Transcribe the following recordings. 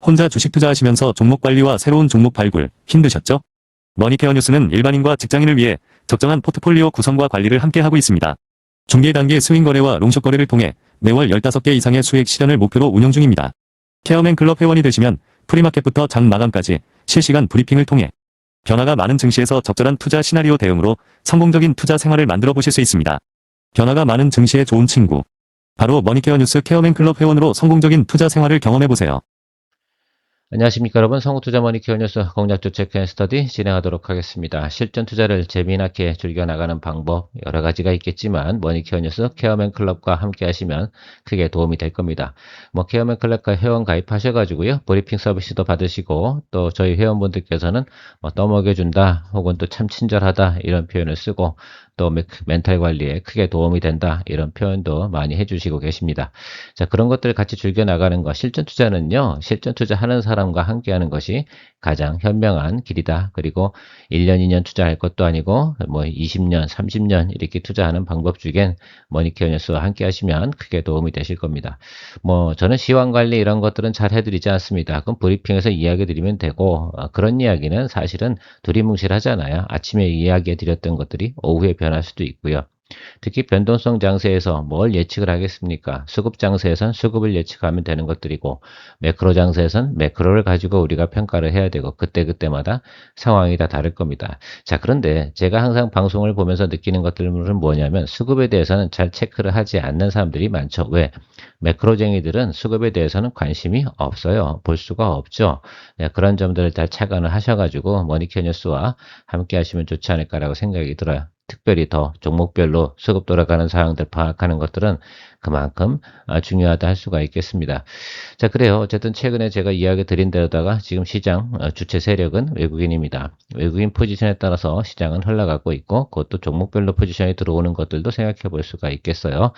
혼자 주식 투자하시면서 종목 관리와 새로운 종목 발굴 힘드셨죠? 머니케어 뉴스는 일반인과 직장인을 위해 적정한 포트폴리오 구성과 관리를 함께 하고 있습니다. 중개 단계 스윙 거래와 롱숏 거래를 통해 매월 15개 이상의 수익 실현을 목표로 운영 중입니다. 케어맨 클럽 회원이 되시면 프리마켓부터 장 마감까지 실시간 브리핑을 통해 변화가 많은 증시에서 적절한 투자 시나리오 대응으로 성공적인 투자 생활을 만들어 보실 수 있습니다. 변화가 많은 증시의 좋은 친구. 바로 머니케어 뉴스 케어맨 클럽 회원으로 성공적인 투자 생활을 경험해 보세요. 안녕하십니까 여러분, 성우투자 머니케어 뉴스 공략주 체크앤 스터디 진행하도록 하겠습니다. 실전 투자를 재미나게 즐겨나가는 방법 여러가지가 있겠지만 머니케어 뉴스 케어맨 클럽과 함께 하시면 크게 도움이 될 겁니다. 케어맨 클럽과 회원 가입하셔가지고요, 브리핑 서비스도 받으시고, 또 저희 회원분들께서는 떠먹여준다 혹은 또 참 친절하다 이런 표현을 쓰고, 또 멘탈 관리에 크게 도움이 된다 이런 표현도 많이 해주시고 계십니다. 자, 그런 것들을 같이 즐겨나가는 것, 실전 투자는요, 실전 투자하는 사람과 함께 하는 것이 가장 현명한 길이다. 그리고 1년 2년 투자할 것도 아니고 20년 30년 이렇게 투자하는 방법 중엔 머니케어 뉴스와 함께 하시면 크게 도움이 되실 겁니다. 저는 시황 관리 이런 것들은 잘 해드리지 않습니다. 그럼 브리핑에서 이야기 드리면 되고, 그런 이야기는 사실은 두리뭉실하잖아요. 아침에 이야기해 드렸던 것들이 오후에 변할 수도 있고요. 특히 변동성 장세에서 뭘 예측을 하겠습니까? 수급 장세에선 수급을 예측하면 되는 것들이고, 매크로 장세에선 매크로를 가지고 우리가 평가를 해야 되고, 그때그때마다 상황이 다 다를 겁니다. 자, 그런데 제가 항상 방송을 보면서 느끼는 것들은 뭐냐면, 수급에 대해서는 잘 체크를 하지 않는 사람들이 많죠. 왜? 매크로쟁이들은 수급에 대해서는 관심이 없어요. 볼 수가 없죠. 네, 그런 점들을 잘 착안을 하셔가지고 머니케어 뉴스와 함께 하시면 좋지 않을까라고 생각이 들어요. 특별히 더 종목별로 수급 돌아가는 상황들 파악하는 것들은 그만큼 중요하다 할 수가 있겠습니다. 자, 그래요. 어쨌든 최근에 제가 이야기 드린 데다가 지금 시장 주체 세력은 외국인입니다. 외국인 포지션에 따라서 시장은 흘러가고 있고, 그것도 종목별로 포지션이 들어오는 것들도 생각해 볼 수가 있겠어요.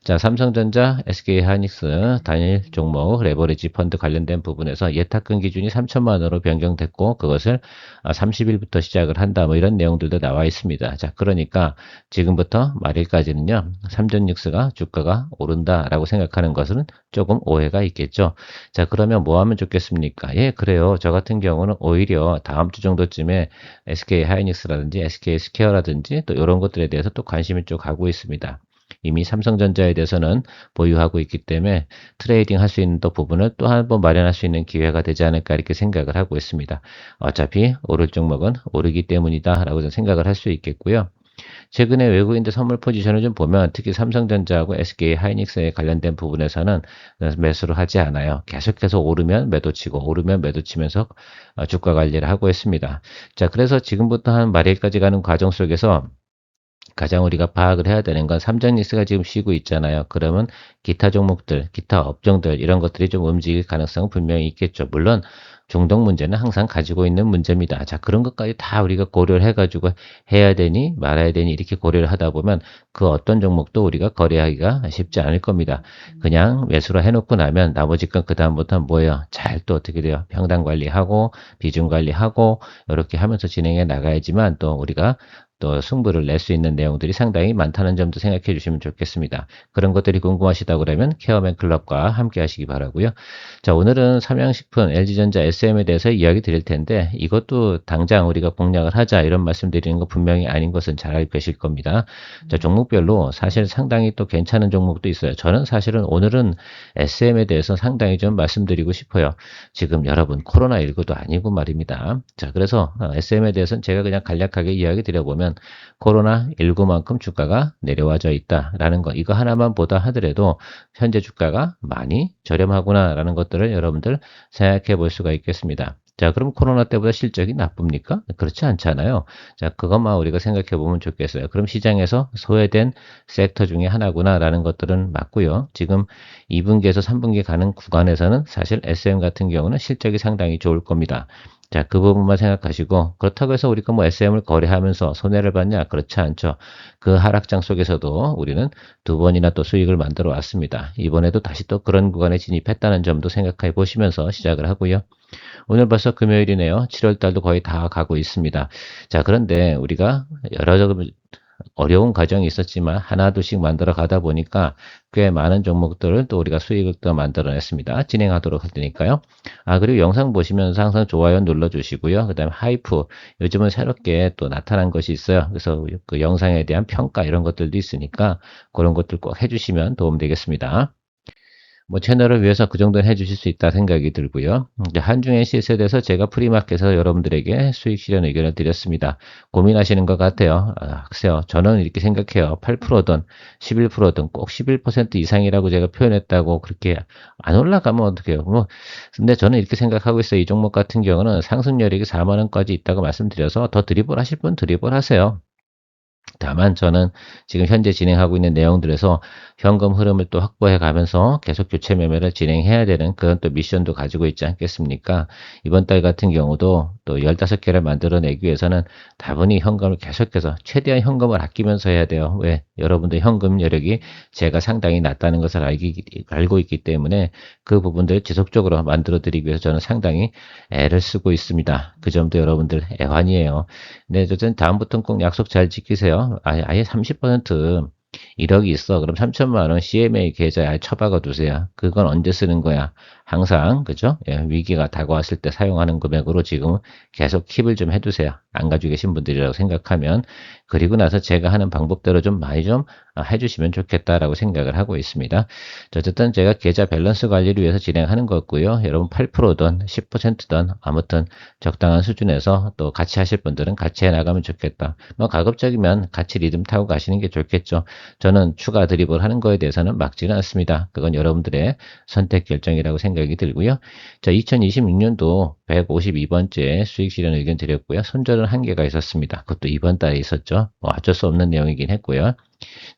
자, 삼성전자, SK하이닉스, 단일 종목, 레버리지 펀드 관련된 부분에서 예탁금 기준이 3천만 원으로 변경됐고, 그것을 30일부터 시작을 한다, 이런 내용들도 나와 있습니다. 자, 그러니까 지금부터 말일까지는요, 삼전닉스가 주가가 오른다라고 생각하는 것은 조금 오해가 있겠죠. 자, 그러면 뭐 하면 좋겠습니까? 예, 그래요. 저 같은 경우는 오히려 다음 주 정도쯤에 SK하이닉스라든지 SK스퀘어라든지 또 이런 것들에 대해서 또 관심이 쭉 가고 있습니다. 이미 삼성전자에 대해서는 보유하고 있기 때문에 트레이딩 할 수 있는 또 부분을 또 한 번 마련할 수 있는 기회가 되지 않을까 이렇게 생각을 하고 있습니다. 어차피 오를 종목은 오르기 때문이다 라고 생각을 할 수 있겠고요. 최근에 외국인들 선물 포지션을 좀 보면 특히 삼성전자하고 SK하이닉스에 관련된 부분에서는 매수를 하지 않아요. 계속해서 오르면 매도치고 오르면 매도치면서 주가 관리를 하고 있습니다. 자, 그래서 지금부터 한 말일까지 가는 과정 속에서 가장 우리가 파악을 해야 되는 건 삼전닉스가 지금 쉬고 있잖아요. 그러면 기타 종목들, 기타 업종들 이런 것들이 좀 움직일 가능성은 분명히 있겠죠. 물론 중동 문제는 항상 가지고 있는 문제입니다. 자, 그런 것까지 다 우리가 고려를 해가지고 해야 되니 말아야 되니 이렇게 고려를 하다 보면 그 어떤 종목도 우리가 거래하기가 쉽지 않을 겁니다. 그냥 매수로 해놓고 나면 나머지 건 그 다음부터는 뭐예요? 잘 또 어떻게 돼요? 평단 관리하고 비중 관리하고 이렇게 하면서 진행해 나가야지만 또 우리가 또 승부를 낼 수 있는 내용들이 상당히 많다는 점도 생각해 주시면 좋겠습니다. 그런 것들이 궁금하시다 그러면 케어맨 클럽과 함께 하시기 바라고요. 자, 오늘은 삼양식품, LG전자, SM에 대해서 이야기 드릴 텐데 이것도 당장 우리가 공략을 하자 이런 말씀 드리는 거 분명히 아닌 것은 잘 알고 계실 겁니다. 자, 종목별로 사실 상당히 또 괜찮은 종목도 있어요. 저는 사실은 오늘은 SM에 대해서 상당히 좀 말씀드리고 싶어요. 지금 여러분 코로나19도 아니고 말입니다. 자, 그래서 SM에 대해서는 제가 그냥 간략하게 이야기 드려보면 코로나19만큼 주가가 내려와져 있다라는 거, 이거 하나만 보다 하더라도 현재 주가가 많이 저렴하구나 라는 것들을 여러분들 생각해 볼 수가 있겠습니다. 자, 그럼 코로나 때보다 실적이 나쁩니까? 그렇지 않잖아요. 자, 그것만 우리가 생각해 보면 좋겠어요. 그럼 시장에서 소외된 섹터 중에 하나구나 라는 것들은 맞고요. 지금 2분기에서 3분기 가는 구간에서는 사실 SM 같은 경우는 실적이 상당히 좋을 겁니다. 자, 그 부분만 생각하시고, 그렇다고 해서 우리가 SM을 거래하면서 손해를 봤냐? 그렇지 않죠. 그 하락장 속에서도 우리는 두 번이나 또 수익을 만들어 왔습니다. 이번에도 다시 또 그런 구간에 진입했다는 점도 생각해 보시면서 시작을 하고요. 오늘 벌써 금요일이네요. 7월 달도 거의 다 가고 있습니다. 자, 그런데 우리가 여러 어려운 과정이 있었지만 하나둘씩 만들어 가다 보니까 꽤 많은 종목들을 또 우리가 수익을 또 만들어냈습니다. 진행하도록 할 테니까요. 그리고 영상 보시면서 항상 좋아요 눌러주시고요. 그 다음에 하이프, 요즘은 새롭게 또 나타난 것이 있어요. 그래서 그 영상에 대한 평가 이런 것들도 있으니까 그런 것들 꼭 해주시면 도움되겠습니다. 뭐 채널을 위해서 그 정도는 해주실 수 있다 생각이 들고요. 이제 한중엔 시세에 대해서 제가 프리마켓에서 여러분들에게 수익 실현 의견을 드렸습니다. 고민하시는 것 같아요. 글쎄요. 저는 이렇게 생각해요. 8%든 11%든 꼭 11% 이상이라고 제가 표현했다고 그렇게 안 올라가면 어떡해요. 뭐, 근데 저는 이렇게 생각하고 있어요. 이 종목 같은 경우는 상승 여력이 4만 원까지 있다고 말씀드려서 더 드리블 하실 분 드리블 하세요. 다만 저는 지금 현재 진행하고 있는 내용들에서 현금 흐름을 또 확보해 가면서 계속 교체 매매를 진행해야 되는 그런 또 미션도 가지고 있지 않겠습니까? 이번 달 같은 경우도 또 15개를 만들어내기 위해서는 다분히 현금을 계속해서 최대한 현금을 아끼면서 해야 돼요. 왜? 여러분들 현금 여력이 제가 상당히 낮다는 것을 알고 있기 때문에 그 부분들을 지속적으로 만들어 드리기 위해서 저는 상당히 애를 쓰고 있습니다. 그 점도 여러분들 애환이에요. 네, 어쨌든 다음부터는 꼭 약속 잘 지키세요. 아예 30% 1억이 있어. 그럼 3천만 원 CMA 계좌에 아예 처박아 두세요. 그건 언제 쓰는 거야? 항상, 그죠? 예, 위기가 다가왔을 때 사용하는 금액으로 지금 계속 킵을 좀 해두세요. 안 가지고 계신 분들이라고 생각하면. 그리고 나서 제가 하는 방법대로 좀 많이 좀 해주시면 좋겠다라고 생각을 하고 있습니다. 어쨌든 제가 계좌 밸런스 관리를 위해서 진행하는 거고요. 여러분 8%든 10%든 아무튼 적당한 수준에서 또 같이 하실 분들은 같이 해나가면 좋겠다. 뭐 가급적이면 같이 리듬 타고 가시는 게 좋겠죠. 저는 추가 드립을 하는 거에 대해서는 막지는 않습니다. 그건 여러분들의 선택 결정이라고 생각이 들고요. 자, 2026년도 152번째 수익 실현 의견 드렸고요. 손절은 한 개가 있었습니다. 그것도 이번 달에 있었죠. 뭐 어쩔 수 없는 내용이긴 했고요.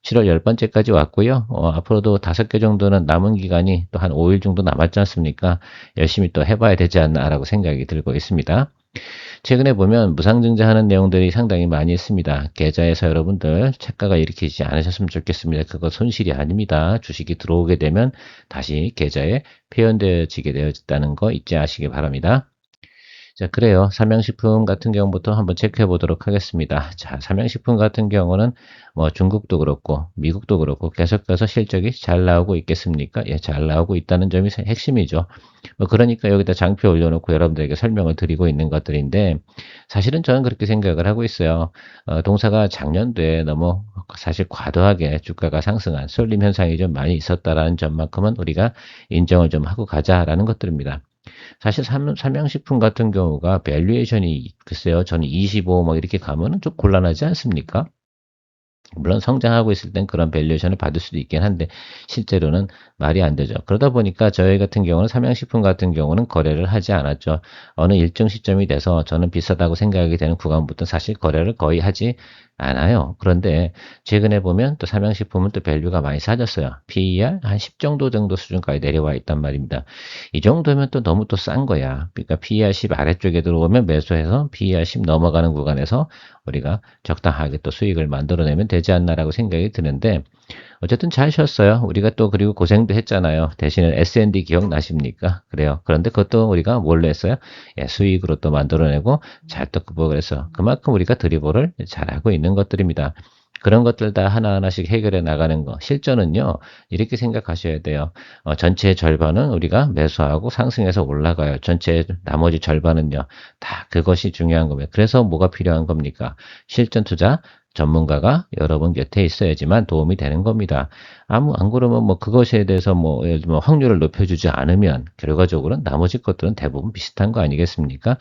7월 10번째까지 왔고요. 앞으로도 5개 정도는 남은 기간이 또 한 5일 정도 남았지 않습니까? 열심히 또 해봐야 되지 않나라고 생각이 들고 있습니다. 최근에 보면 무상증자하는 내용들이 상당히 많이 있습니다. 계좌에서 여러분들 착각을 일으키지 않으셨으면 좋겠습니다. 그거 손실이 아닙니다. 주식이 들어오게 되면 다시 계좌에 표현되어지게 되어졌다는 거 잊지 마시기 바랍니다. 자, 그래요. 삼양식품 같은 경우부터 한번 체크해 보도록 하겠습니다. 자, 삼양식품 같은 경우는 뭐 중국도 그렇고 미국도 그렇고 계속해서 실적이 잘 나오고 있겠습니까? 예, 잘 나오고 있다는 점이 핵심이죠. 뭐 그러니까 여기다 장표 올려놓고 여러분들에게 설명을 드리고 있는 것들인데 사실은 저는 그렇게 생각을 하고 있어요. 동사가 작년도에 너무 사실 과도하게 주가가 상승한 쏠림 현상이 좀 많이 있었다라는 점만큼은 우리가 인정을 좀 하고 가자라는 것들입니다. 사실 삼양식품 같은 경우가 밸류에이션이 글쎄요, 저는 25 뭐 이렇게 가면은 좀 곤란하지 않습니까? 물론 성장하고 있을 땐 그런 밸류에이션을 받을 수도 있긴 한데 실제로는 말이 안 되죠. 그러다 보니까 저희 같은 경우는 삼양식품 같은 경우는 거래를 하지 않았죠. 어느 일정 시점이 돼서 저는 비싸다고 생각이 되는 구간부터 사실 거래를 거의 하지 않아요. 그런데 최근에 보면 또 삼양식품은 또 밸류가 많이 싸졌어요. PER 한 10 정도 수준까지 내려와 있단 말입니다. 이 정도면 또 너무 또 싼 거야. 그러니까 PER 10 아래쪽에 들어오면 매수해서 PER 10 넘어가는 구간에서 우리가 적당하게 또 수익을 만들어내면 되지 않나라고 생각이 드는데 어쨌든 잘 쉬었어요. 우리가 또 그리고 고생도 했잖아요. 대신에 S&D 기억나십니까? 그래요. 그런데 그것도 우리가 뭘로 했어요? 예, 수익으로 또 만들어내고 잘 또 극복을 해서 그만큼 우리가 드리블을 잘하고 있는 것들입니다. 그런 것들 다 하나하나씩 해결해 나가는 거. 실전은요, 이렇게 생각하셔야 돼요. 전체의 절반은 우리가 매수하고 상승해서 올라가요. 전체의 나머지 절반은요, 다 그것이 중요한 겁니다. 그래서 뭐가 필요한 겁니까? 실전 투자 전문가가 여러분 곁에 있어야지만 도움이 되는 겁니다. 안 그러면 뭐 그것에 대해서 뭐 예를 들면 확률을 높여주지 않으면 결과적으로는 나머지 것들은 대부분 비슷한 거 아니겠습니까?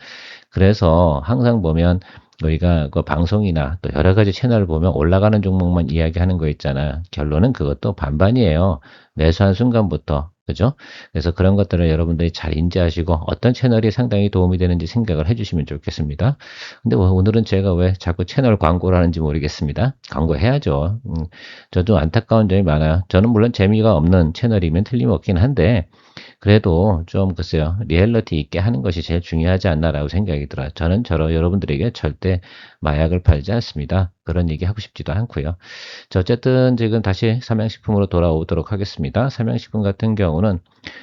그래서 항상 보면 우리가 그 방송이나 또 여러 가지 채널을 보면 올라가는 종목만 이야기하는 거 있잖아. 결론은 그것도 반반이에요. 매수한 순간부터. 그죠? 그래서 그런 것들을 여러분들이 잘 인지하시고 어떤 채널이 상당히 도움이 되는지 생각을 해주시면 좋겠습니다. 근데 오늘은 제가 왜 자꾸 채널 광고를 하는지 모르겠습니다. 광고해야죠. 저도 안타까운 점이 많아요. 저는 물론 재미가 없는 채널이면 틀림없긴 한데 그래도 좀 글쎄요. 리얼리티 있게 하는 것이 제일 중요하지 않나라고 생각이 들어요. 저는 여러분들에게 절대 마약을 팔지 않습니다. 그런 얘기 하고 싶지도 않고요. 자, 어쨌든 지금 다시 삼양식품으로 돌아오도록 하겠습니다. 삼양식품 같은 경우는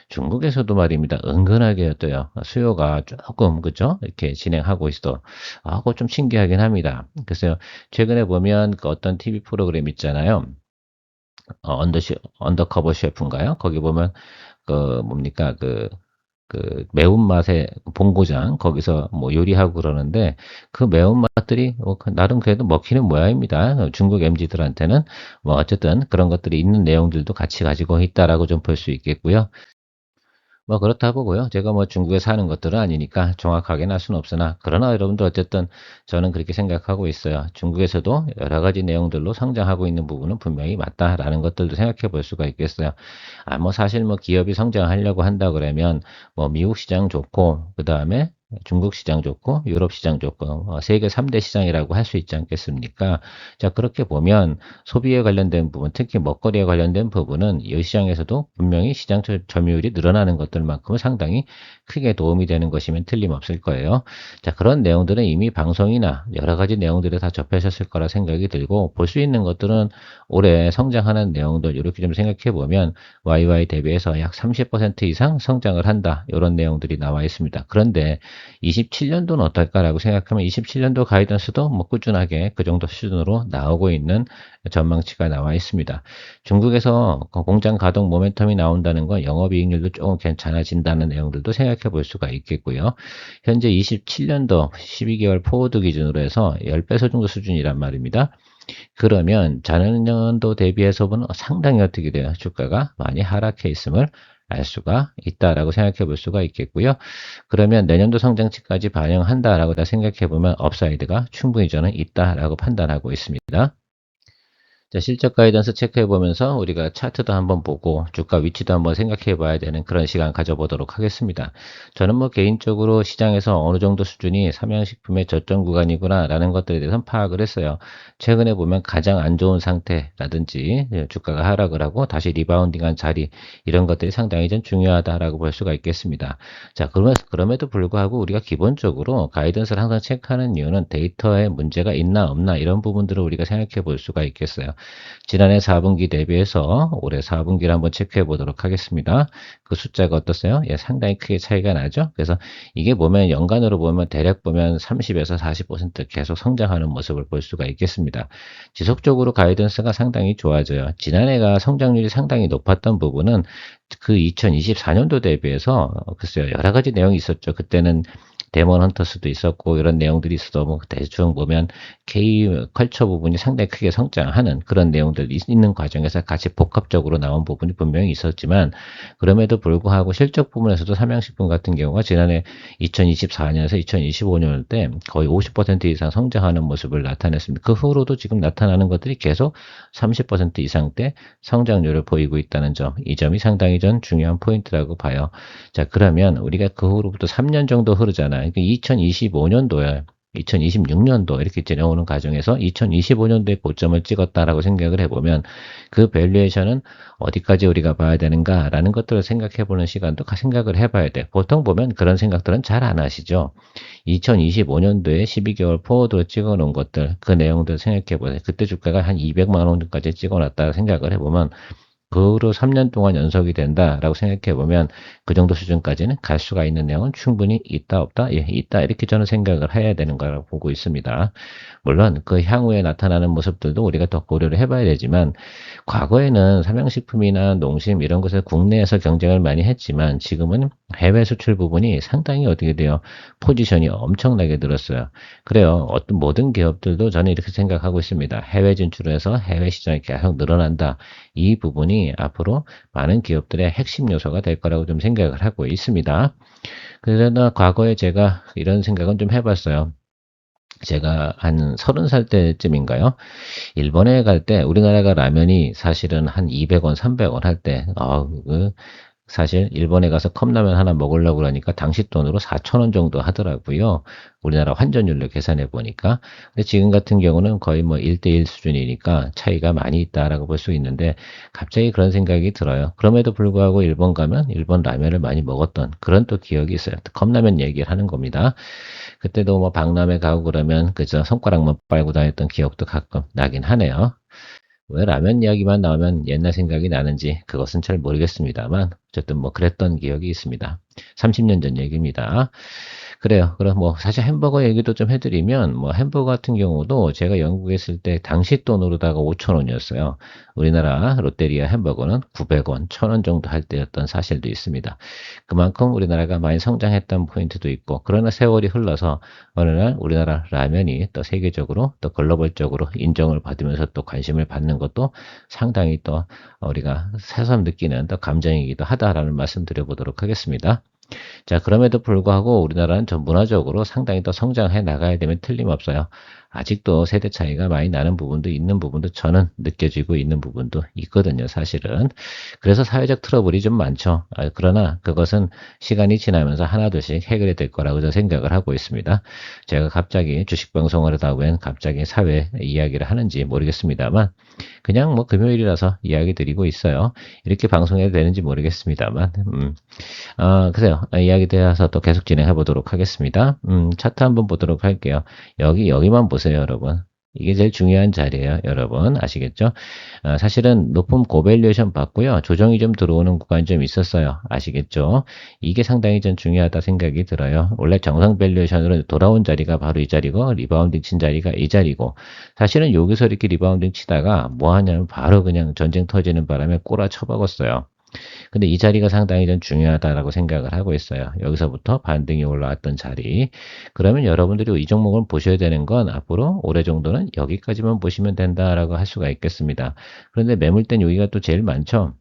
중국에서도 말입니다. 은근하게 떠요. 수요가 조금 그죠? 이렇게 진행하고 있어. 아, 그거 좀 신기하긴 합니다. 그래서 최근에 보면 그 어떤 TV 프로그램 있잖아요. 언더커버 셰프인가요? 거기 보면 그 뭡니까 매운맛의 본고장 거기서 뭐 요리하고 그러는데 그 매운맛들이 나름 그래도 먹히는 모양입니다. 중국 MZ들한테는 뭐 어쨌든 그런 것들이 있는 내용들도 같이 가지고 있다라고 좀 볼 수 있겠고요. 뭐 그렇다 보고요. 제가 뭐 중국에 사는 것들은 아니니까 정확하게는 할 수는 없으나 그러나 여러분들 어쨌든 저는 그렇게 생각하고 있어요. 중국에서도 여러 가지 내용들로 성장하고 있는 부분은 분명히 맞다라는 것들도 생각해 볼 수가 있겠어요. 아, 뭐 사실 뭐 기업이 성장하려고 한다 그러면 뭐 미국 시장 좋고 그다음에 중국 시장 좋고 유럽 시장 좋고 세계 3대 시장이라고 할 수 있지 않겠습니까? 자, 그렇게 보면 소비에 관련된 부분, 특히 먹거리에 관련된 부분은 이 시장에서도 분명히 시장 점유율이 늘어나는 것들만큼은 상당히 크게 도움이 되는 것이면 틀림없을 거예요. 자, 그런 내용들은 이미 방송이나 여러 가지 내용들을 다 접하셨을 거라 생각이 들고 볼 수 있는 것들은 올해 성장하는 내용들 이렇게 좀 생각해 보면 YY 대비해서 약 30% 이상 성장을 한다. 이런 내용들이 나와 있습니다. 그런데 27년도는 어떨까라고 생각하면 27년도 가이던스도 뭐 꾸준하게 그 정도 수준으로 나오고 있는 전망치가 나와 있습니다. 중국에서 공장 가동 모멘텀이 나온다는 건 영업이익률도 조금 괜찮아진다는 내용들도 생각해 볼 수가 있겠고요. 현재 27년도 12개월 포워드 기준으로 해서 10배소 정도 수준이란 말입니다. 그러면 자연년도 대비해서 보면 상당히 어떻게 돼요? 주가가 많이 하락해 있음을 알 수가 있다라고 생각해 볼 수가 있겠고요. 그러면 내년도 성장치까지 반영한다라고 다 생각해 보면 업사이드가 충분히 저는 있다라고 판단하고 있습니다. 자, 실적 가이던스 체크해 보면서 우리가 차트도 한번 보고 주가 위치도 한번 생각해 봐야 되는 그런 시간 가져보도록 하겠습니다. 저는 뭐 개인적으로 시장에서 어느 정도 수준이 삼양식품의 저점 구간이구나 라는 것들에 대해서 파악을 했어요. 최근에 보면 가장 안 좋은 상태라든지 주가가 하락을 하고 다시 리바운딩한 자리 이런 것들이 상당히 좀 중요하다라고 볼 수가 있겠습니다. 자, 그럼에도 불구하고 우리가 기본적으로 가이던스를 항상 체크하는 이유는 데이터에 문제가 있나 없나 이런 부분들을 우리가 생각해 볼 수가 있겠어요. 지난해 4분기 대비해서 올해 4분기를 한번 체크해 보도록 하겠습니다. 그 숫자가 어떻어요? 예, 상당히 크게 차이가 나죠. 그래서 이게 보면 연간으로 보면 대략 보면 30에서 40% 계속 성장하는 모습을 볼 수가 있겠습니다. 지속적으로 가이던스가 상당히 좋아져요. 지난해가 성장률이 상당히 높았던 부분은 그 2024년도 대비해서 글쎄요 여러 가지 내용이 있었죠. 그때는 데몬 헌터스도 있었고 이런 내용들이 있어도 뭐 대충 보면 K 컬처 부분이 상당히 크게 성장하는 그런 내용들이 있는 과정에서 같이 복합적으로 나온 부분이 분명히 있었지만 그럼에도 불구하고 실적 부분에서도 삼양식품 같은 경우가 지난해 2024년에서 2025년 때 거의 50% 이상 성장하는 모습을 나타냈습니다. 그 후로도 지금 나타나는 것들이 계속 30% 이상대 성장률을 보이고 있다는 점, 이 점이 상당히 전 중요한 포인트라고 봐요. 자, 그러면 우리가 그 후로부터 3년 정도 흐르잖아요. 2025년도에 2026년도 이렇게 지나오는 과정에서 2025년도에 고점을 찍었다라고 생각을 해보면 그 밸류에이션은 어디까지 우리가 봐야 되는가라는 것들을 생각해 보는 시간도 생각을 해봐야 돼. 보통 보면 그런 생각들은 잘 안 하시죠. 2025년도에 12개월 포워드로 찍어 놓은 것들, 그 내용들 생각해 보세요. 그때 주가가 한 200만 원까지 찍어 놨다고 생각을 해보면 그 후로 3년 동안 연속이 된다라고 생각해 보면 그 정도 수준까지는 갈 수가 있는 내용은 충분히 있다 없다 예 있다 이렇게 저는 생각을 해야 되는 거라고 보고 있습니다. 물론 그 향후에 나타나는 모습들도 우리가 더 고려를 해봐야 되지만 과거에는 삼양식품이나 농심 이런 것을 국내에서 경쟁을 많이 했지만 지금은 해외 수출 부분이 상당히 어떻게 돼요? 포지션이 엄청나게 늘었어요. 그래요. 어떤 모든 기업들도 저는 이렇게 생각하고 있습니다. 해외 진출을 해서 해외 시장이 계속 늘어난다. 이 부분이 앞으로 많은 기업들의 핵심 요소가 될 거라고 좀 생각을 하고 있습니다. 그러나 과거에 제가 이런 생각은 좀 해봤어요. 제가 한 30살 때쯤인가요? 일본에 갈 때 우리나라가 라면이 사실은 한 200원, 300원 할 때, 사실 일본에 가서 컵라면 하나 먹으려고 그러니까 당시 돈으로 4,000원 정도 하더라고요. 우리나라 환전율로 계산해 보니까. 근데 지금 같은 경우는 거의 뭐 1대1 수준이니까 차이가 많이 있다라고 볼 수 있는데 갑자기 그런 생각이 들어요. 그럼에도 불구하고 일본 가면 일본 라면을 많이 먹었던 그런 또 기억이 있어요. 컵라면 얘기를 하는 겁니다. 그때도 뭐 박람회 가고 그러면 그저 손가락만 빨고 다녔던 기억도 가끔 나긴 하네요. 왜 라면 이야기만 나오면 옛날 생각이 나는지 그것은 잘 모르겠습니다만 어쨌든 뭐 그랬던 기억이 있습니다. 30년 전 얘기입니다. 그래요. 그럼 뭐 사실 햄버거 얘기도 좀 해드리면 뭐 햄버거 같은 경우도 제가 영국에 있을 때 당시 돈으로다가 5,000원이었어요. 우리나라 롯데리아 햄버거는 900원, 1,000원 정도 할 때였던 사실도 있습니다. 그만큼 우리나라가 많이 성장했던 포인트도 있고 그러나 세월이 흘러서 어느 날 우리나라 라면이 또 세계적으로 또 글로벌적으로 인정을 받으면서 또 관심을 받는 것도 상당히 또 우리가 새삼 느끼는 또 감정이기도 하다라는 말씀 드려보도록 하겠습니다. 자, 그럼에도 불구하고 우리나라는 전 문화적으로 상당히 더 성장해 나가야 되면 틀림없어요. 아직도 세대 차이가 많이 나는 부분도 있는 부분도 저는 느껴지고 있는 부분도 있거든요, 사실은. 그래서 사회적 트러블이 좀 많죠. 그러나 그것은 시간이 지나면서 하나둘씩 해결이 될 거라고 저는 생각을 하고 있습니다. 제가 갑자기 주식 방송을 하다 보면 갑자기 사회 이야기를 하는지 모르겠습니다만 그냥 뭐 금요일이라서 이야기 드리고 있어요. 이렇게 방송해도 되는지 모르겠습니다만 그래요. 이야기 되어서 또 계속 진행해 보도록 하겠습니다. 차트 한번 보도록 할게요. 여기만 보세요, 여러분. 이게 제일 중요한 자리예요, 여러분. 아시겠죠? 사실은 높은 고밸류에이션 받고요. 조정이 좀 들어오는 구간이 좀 있었어요. 아시겠죠? 이게 상당히 좀 중요하다 생각이 들어요. 원래 정상 밸류에이션으로 돌아온 자리가 바로 이 자리고, 리바운딩 친 자리가 이 자리고, 사실은 여기서 이렇게 리바운딩 치다가 뭐 하냐면 바로 그냥 전쟁 터지는 바람에 꼬라 쳐박았어요. 근데 이 자리가 상당히 좀 중요하다라고 생각을 하고 있어요. 여기서부터 반등이 올라왔던 자리. 그러면 여러분들이 이 종목을 보셔야 되는 건 앞으로 올해 정도는 여기까지만 보시면 된다라고 할 수가 있겠습니다. 그런데 매물대는 여기가 또 제일 많죠.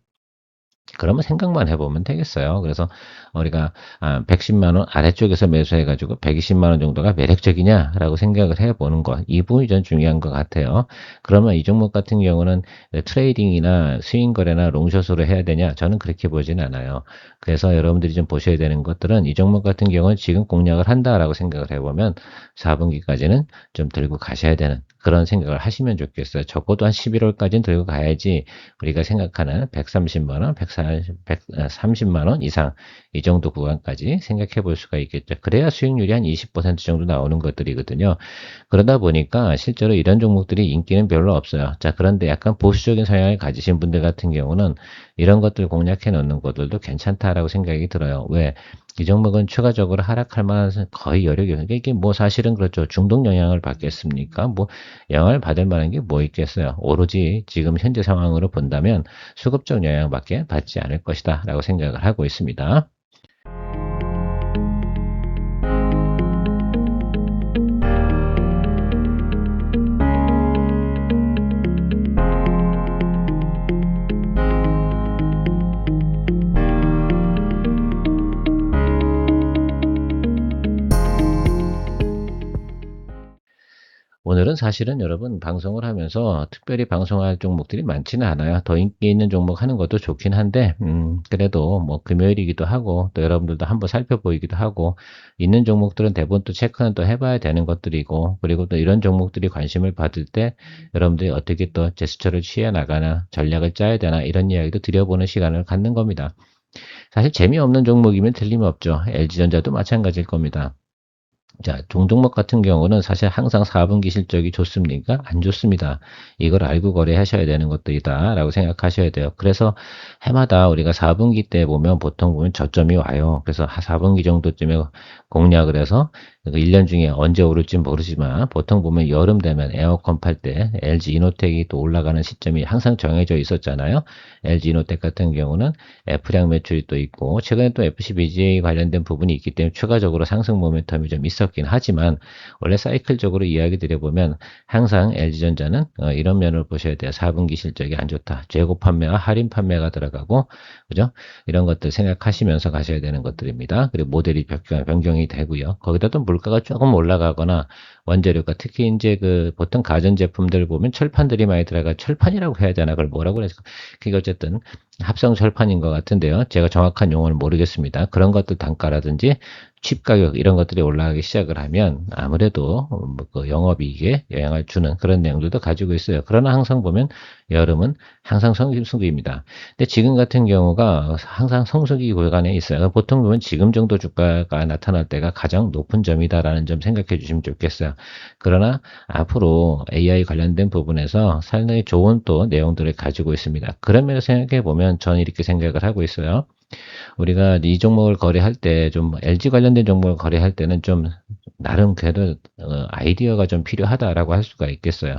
그러면 생각만 해보면 되겠어요. 그래서 우리가 110만 원 아래쪽에서 매수해가지고 120만 원 정도가 매력적이냐라고 생각을 해보는 것. 이 부분이 전 중요한 것 같아요. 그러면 이 종목 같은 경우는 트레이딩이나 스윙 거래나 롱숏으로 해야 되냐? 저는 그렇게 보진 않아요. 그래서 여러분들이 좀 보셔야 되는 것들은 이 종목 같은 경우는 지금 공략을 한다라고 생각을 해보면 4분기까지는 좀 들고 가셔야 되는 그런 생각을 하시면 좋겠어요. 적어도 한 11월까지는 들고 가야지 우리가 생각하는 130만 원, 130만 원 이상 이 정도 구간까지 생각해 볼 수가 있겠죠. 그래야 수익률이 한 20% 정도 나오는 것들이거든요. 그러다 보니까 실제로 이런 종목들이 인기는 별로 없어요. 자, 그런데 약간 보수적인 성향을 가지신 분들 같은 경우는 이런 것들 공략해 놓는 것들도 괜찮다라고 생각이 들어요. 왜? 이 종목은 추가적으로 하락할 만한 거의 여력이 없는 게 이게 뭐 사실은 그렇죠. 중독 영향을 받겠습니까? 뭐 영향을 받을 만한 게 뭐 있겠어요. 오로지 지금 현재 상황으로 본다면 수급적 영향밖에 받지 않을 것이다 라고 생각을 하고 있습니다. 오늘은 사실은 여러분 방송을 하면서 특별히 방송할 종목들이 많지는 않아요. 더 인기 있는 종목 하는 것도 좋긴 한데 그래도 뭐 금요일이기도 하고 또 여러분들도 한번 살펴보이기도 하고 있는 종목들은 대부분 또 체크는 또 해봐야 되는 것들이고 그리고 또 이런 종목들이 관심을 받을 때 여러분들이 어떻게 또 제스처를 취해 나가나 전략을 짜야 되나 이런 이야기도 드려보는 시간을 갖는 겁니다. 사실 재미없는 종목이면 틀림없죠. LG전자도 마찬가지일 겁니다. 자, 종종목 같은 경우는 사실 항상 4분기 실적이 좋습니까? 안 좋습니다. 이걸 알고 거래하셔야 되는 것들이다 라고 생각하셔야 돼요. 그래서 해마다 우리가 4분기 때 보면 보통 보면 저점이 와요. 그래서 4분기 정도쯤에 공략을 해서 1년 중에 언제 오를지 모르지만 보통 보면 여름 되면 에어컨 팔 때 LG 이노텍이 또 올라가는 시점이 항상 정해져 있었잖아요. LG 이노텍 같은 경우는 F량 매출이 또 있고 최근에 또 FCBGA 관련된 부분이 있기 때문에 추가적으로 상승 모멘텀이 좀 있었거든요. 어렵긴 하지만 원래 사이클적으로 이야기 드려보면 항상 LG전자는 이런 면을 보셔야 돼요. 4분기 실적이 안 좋다. 재고 판매와 할인 판매가 들어가고 그죠? 이런 것들 생각하시면서 가셔야 되는 것들입니다. 그리고 모델이 변경이 되고요. 거기다 또 물가가 조금 올라가거나 원재료가 특히 이제 그 보통 가전제품들 보면 철판들이 많이 들어가 철판이라고 해야 되나 그걸 뭐라고 그래서 그게 어쨌든 합성 철판인 것 같은데요. 제가 정확한 용어는 모르겠습니다. 그런 것들 단가라든지 칩 가격 이런 것들이 올라가기 시작을 하면 아무래도 뭐그 영업이익에 영향을 주는 그런 내용들도 가지고 있어요. 그러나 항상 보면 여름은 항상 성수기입니다. 근데 지금 같은 경우가 항상 성수기 구간에 있어요. 보통 보면 지금 정도 주가가 나타날 때가 가장 높은 점이다라는 점 생각해 주시면 좋겠어요. 그러나 앞으로 AI 관련된 부분에서 상당히 좋은 또 내용들을 가지고 있습니다. 그런 면에서 생각해 보면 저는 이렇게 생각을 하고 있어요. 우리가 이 종목을 거래할 때 좀 LG 관련된 종목을 거래할 때는 좀 나름 그래도 아이디어가 좀 필요하다라고 할 수가 있겠어요.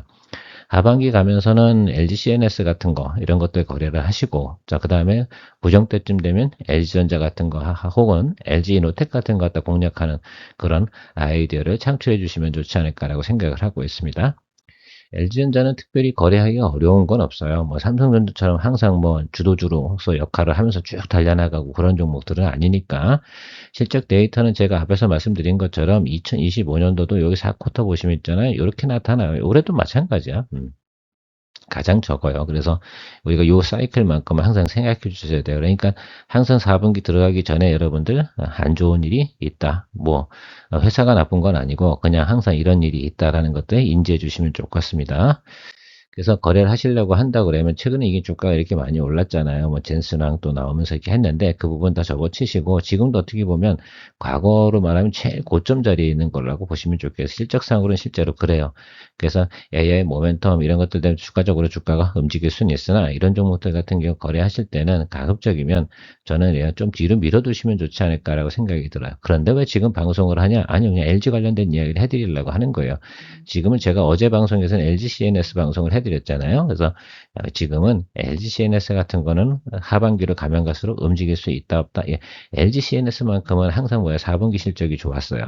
하반기 가면서는 LG CNS 같은 거 이런 것들 거래를 하시고 자 그다음에 부정 때쯤 되면 LG전자 같은 거 혹은 LG 이노텍 같은 거 갖다 공략하는 그런 아이디어를 창출해 주시면 좋지 않을까라고 생각을 하고 있습니다. LG전자는 특별히 거래하기가 어려운 건 없어요. 뭐 삼성전자처럼 항상 뭐 주도주로서 역할을 하면서 쭉 달려나가고 그런 종목들은 아니니까 실적 데이터는 제가 앞에서 말씀드린 것처럼 2025년도도 여기 4쿼터 보시면 있잖아요. 이렇게 나타나요. 올해도 마찬가지야. 가장 적어요. 그래서 우리가 요 사이클만큼은 항상 생각해 주셔야 돼요. 그러니까 항상 4분기 들어가기 전에 여러분들 안 좋은 일이 있다. 뭐 회사가 나쁜 건 아니고 그냥 항상 이런 일이 있다라는 것들 인지해 주시면 좋겠습니다. 그래서 거래를 하시려고 한다 그러면 최근에 이게 주가가 이렇게 많이 올랐잖아요. 뭐 젠스랑 또 나오면서 이렇게 했는데 그 부분 다 접어치시고 지금도 어떻게 보면 과거로 말하면 제일 고점 자리에 있는 거라고 보시면 좋겠어요. 실적상으로는 실제로 그래요. 그래서 AI 모멘텀 이런 것들 때문에 주가적으로 주가가 움직일 수는 있으나 이런 종목들 같은 경우 거래하실 때는 가급적이면 저는 좀 뒤로 밀어두시면 좋지 않을까라고 생각이 들어요. 그런데 왜 지금 방송을 하냐? 아니 그냥 LG 관련된 이야기를 해드리려고 하는 거예요. 지금은 제가 어제 방송에서는 LG CNS 방송을 해드렸잖아요. 그래서 지금은 LG CNS 같은 거는 하반기로 가면 갈수록 움직일 수 있다 없다. 예, LG CNS만큼은 항상 4분기 실적이 좋았어요.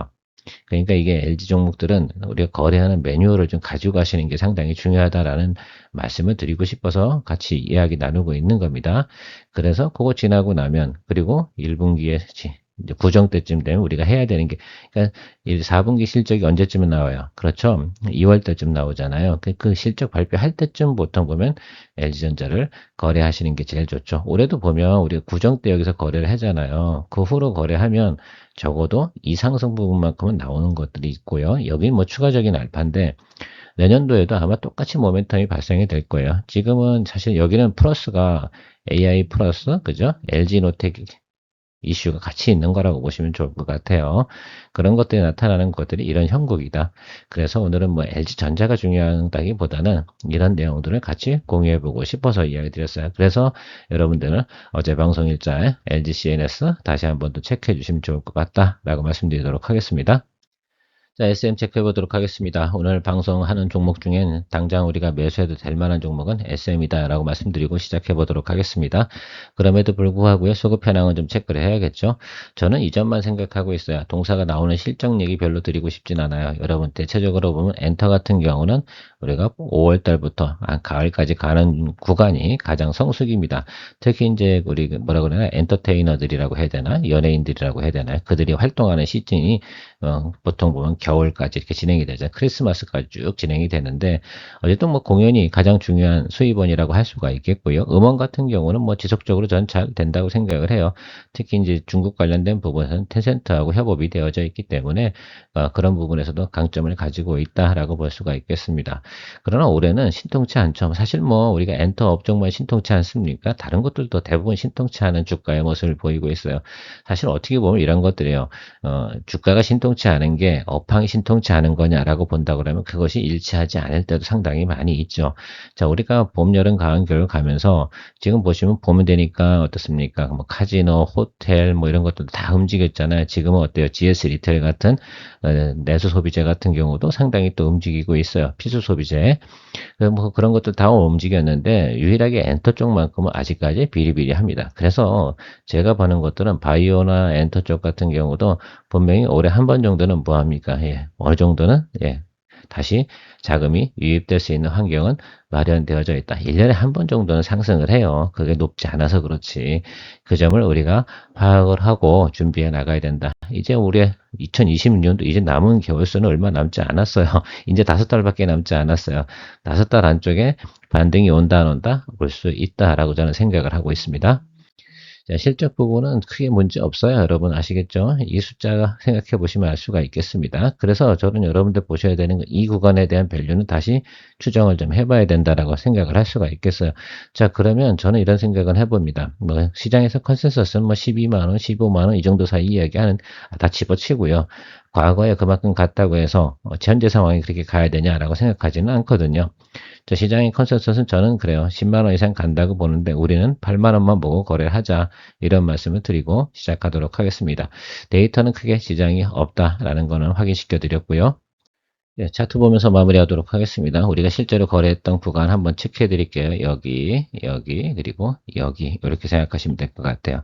그러니까 이게 LG 종목들은 우리가 거래하는 매뉴얼을 좀 가지고 가시는 게 상당히 중요하다라는 말씀을 드리고 싶어서 같이 이야기 나누고 있는 겁니다. 그래서 그거 지나고 나면 그리고 1분기에 이제 구정 때쯤 되면 우리가 해야 되는 게 그러니까 4분기 실적이 언제쯤에 나와요? 그렇죠. 2월 때쯤 나오잖아요. 그 실적 발표할 때쯤 보통 보면 LG전자를 거래하시는 게 제일 좋죠. 올해도 보면 우리가 구정 때 여기서 거래를 하잖아요. 그 후로 거래하면 적어도 이상성 부분만큼은 나오는 것들이 있고요. 여기 뭐 추가적인 알파인데 내년도에도 아마 똑같이 모멘텀이 발생이 될 거예요. 지금은 사실 여기는 플러스가 AI 플러스 그죠? LG노텍 이슈가 같이 있는 거라고 보시면 좋을 것 같아요. 그런 것들이 나타나는 것들이 이런 형국이다. 그래서 오늘은 뭐 LG전자가 중요하다기보다는 이런 내용들을 같이 공유해보고 싶어서 이야기 드렸어요. 그래서 여러분들은 어제 방송 일자에 LG CNS 다시 한번 또 체크해 주시면 좋을 것 같다라고 말씀드리도록 하겠습니다. 자, SM 체크해 보도록 하겠습니다. 오늘 방송하는 종목 중엔 당장 우리가 매수해도 될 만한 종목은 SM이다 라고 말씀드리고 시작해 보도록 하겠습니다. 그럼에도 불구하고요, 소급 현황은 좀 체크를 해야겠죠. 저는 이 점만 생각하고 있어요. 동사가 나오는 실적 얘기 별로 드리고 싶진 않아요. 여러분, 대체적으로 보면 엔터 같은 경우는 우리가 5월 달부터 가을까지 가는 구간이 가장 성수기입니다. 특히 이제 우리 뭐라 그러나 엔터테이너들이라고 해야 되나? 연예인들이라고 해야 되나요? 그들이 활동하는 시즌이 보통 보면 겨울까지 이렇게 진행이 되죠. 크리스마스까지 쭉 진행이 되는데 어쨌든 뭐 공연이 가장 중요한 수입원이라고 할 수가 있겠고요. 음원 같은 경우는 뭐 지속적으로 전 잘 된다고 생각을 해요. 특히 이제 중국 관련된 부분은 텐센트하고 협업이 되어져 있기 때문에 그런 부분에서도 강점을 가지고 있다라고 볼 수가 있겠습니다. 그러나 올해는 신통치 않죠. 사실 뭐 우리가 엔터 업종만 신통치 않습니까? 다른 것들도 대부분 신통치 않은 주가의 모습을 보이고 있어요. 사실 어떻게 보면 이런 것들이에요. 주가가 신통치 않은 게 업황이 신통치 않은 거냐라고 본다 그러면 그것이 일치하지 않을 때도 상당히 많이 있죠. 자, 우리가 봄, 여름, 가을, 겨울 가면서 지금 보시면 봄이 되니까 어떻습니까? 뭐 카지노, 호텔 뭐 이런 것도 다 움직였잖아요. 지금은 어때요? GS 리테일 같은 내수 소비재 같은 경우도 상당히 또 움직이고 있어요. 필수 소비 소비재. 뭐 그런 것들 다 움직였는데 유일하게 엔터 쪽만큼은 아직까지 비리비리합니다. 그래서 제가 보는 것들은 바이오나 엔터 쪽 같은 경우도 분명히 올해 한 번 정도는 뭐합니까? 예, 어느 정도는 예, 다시 자금이 유입될 수 있는 환경은 마련되어져 있다. 1년에 한 번 정도는 상승을 해요. 그게 높지 않아서 그렇지. 그 점을 우리가 파악을 하고 준비해 나가야 된다. 이제 우리 2026년도 이제 남은 개월수는 얼마 남지 않았어요. 이제 5달밖에 남지 않았어요. 5달 안쪽에 반등이 온다 안 온다 볼 수 있다라고 저는 생각을 하고 있습니다. 자, 실적 부분은 크게 문제 없어요. 여러분 아시겠죠? 이 숫자가 생각해 보시면 알 수가 있겠습니다. 그래서 저는 여러분들 보셔야 되는 이 구간에 대한 밸류는 다시 추정을 좀 해봐야 된다라고 생각을 할 수가 있겠어요. 자, 그러면 저는 이런 생각을 해봅니다. 뭐 시장에서 컨센서스는 뭐 12만 원, 15만 원 이 정도 사이 이야기하는 다 집어치고요. 과거에 그만큼 갔다고 해서 현재 상황이 그렇게 가야 되냐라고 생각하지는 않거든요. 저 시장의 컨센서스는 저는 그래요. 10만 원 이상 간다고 보는데 우리는 8만 원만 보고 거래를 하자. 이런 말씀을 드리고 시작하도록 하겠습니다. 데이터는 크게 지장이 없다라는 거는 확인시켜 드렸고요. 예, 차트 보면서 마무리하도록 하겠습니다. 우리가 실제로 거래했던 구간 한번 체크해 드릴게요. 여기, 여기, 그리고 여기 이렇게 생각하시면 될 것 같아요.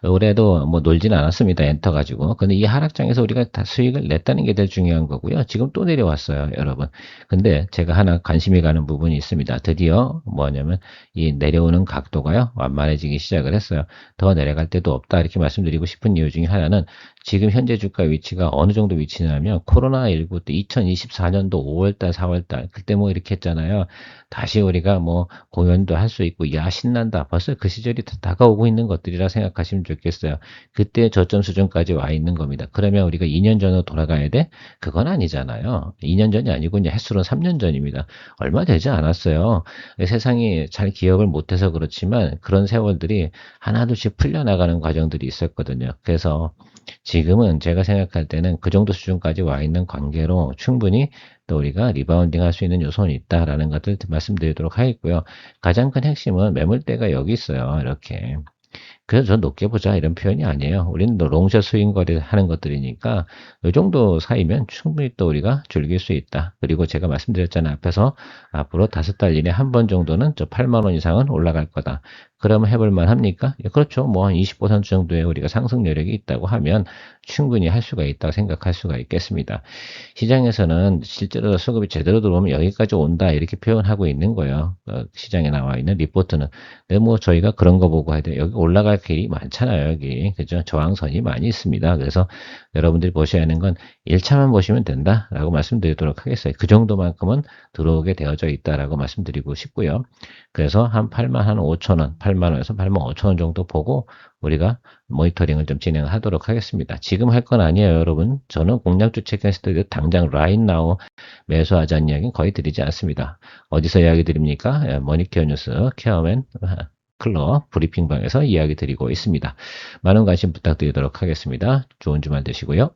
올해도 뭐 놀진 않았습니다. 엔터 가지고. 근데 이 하락장에서 우리가 다 수익을 냈다는 게 제일 중요한 거고요. 지금 또 내려왔어요, 여러분. 근데 제가 하나 관심이 가는 부분이 있습니다. 드디어 뭐냐면 이 내려오는 각도가요. 완만해지기 시작을 했어요. 더 내려갈 때도 없다 이렇게 말씀드리고 싶은 이유 중에 하나는 지금 현재 주가 위치가 어느 정도 위치냐면 코로나19 때 2024년도 5월달, 4월달 그때 뭐 이렇게 했잖아요. 다시 우리가 뭐 공연도 할 수 있고 야 신난다. 벌써 그 시절이 다 다가오고 있는 것들이라 생각하시면 좋겠어요. 그때 저점 수준까지 와 있는 겁니다. 그러면 우리가 2년 전으로 돌아가야 돼? 그건 아니잖아요. 2년 전이 아니고 이제 횟수로는 3년 전입니다. 얼마 되지 않았어요. 세상이 잘 기억을 못해서 그렇지만 그런 세월들이 하나둘씩 풀려나가는 과정들이 있었거든요. 그래서 지금은 제가 생각할 때는 그 정도 수준까지 와 있는 관계로 충분히 또 우리가 리바운딩 할 수 있는 요소는 있다라는 것을 말씀드리도록 하겠고요. 가장 큰 핵심은 매물대가 여기 있어요. 이렇게. 그래서 저 높게 보자 이런 표현이 아니에요. 우리는 롱숏 스윙 거래 하는 것들이니까 이 정도 사이면 충분히 또 우리가 즐길 수 있다. 그리고 제가 말씀드렸잖아요. 앞에서 앞으로 5달 이내 한 번 정도는 저 8만 원 이상은 올라갈 거다. 그러면 해볼만 합니까? 예, 그렇죠. 뭐 한 20% 정도의 우리가 상승 여력이 있다고 하면 충분히 할 수가 있다고 생각할 수가 있겠습니다. 시장에서는 실제로 수급이 제대로 들어오면 여기까지 온다 이렇게 표현하고 있는 거예요. 시장에 나와 있는 리포트는. 근데 뭐 저희가 그런 거 보고 해야 돼요. 여기 올라갈 길이 많잖아요. 여기. 그죠? 저항선이 많이 있습니다. 그래서 여러분들이 보셔야 하는 건 1차만 보시면 된다라고 말씀드리도록 하겠어요. 그 정도만큼은 들어오게 되어져 있다라고 말씀드리고 싶고요. 그래서 한 8만 한 5천 원, 8만 원에서 8만 5천 원 정도 보고 우리가 모니터링을 좀 진행하도록 하겠습니다. 지금 할 건 아니에요, 여러분. 저는 공략주 체크했을 때 당장 라인 나우 매수하자는 이야기는 거의 드리지 않습니다. 어디서 이야기 드립니까? 머니케어 뉴스 케어맨 클럽 브리핑방에서 이야기 드리고 있습니다. 많은 관심 부탁드리도록 하겠습니다. 좋은 주말 되시고요.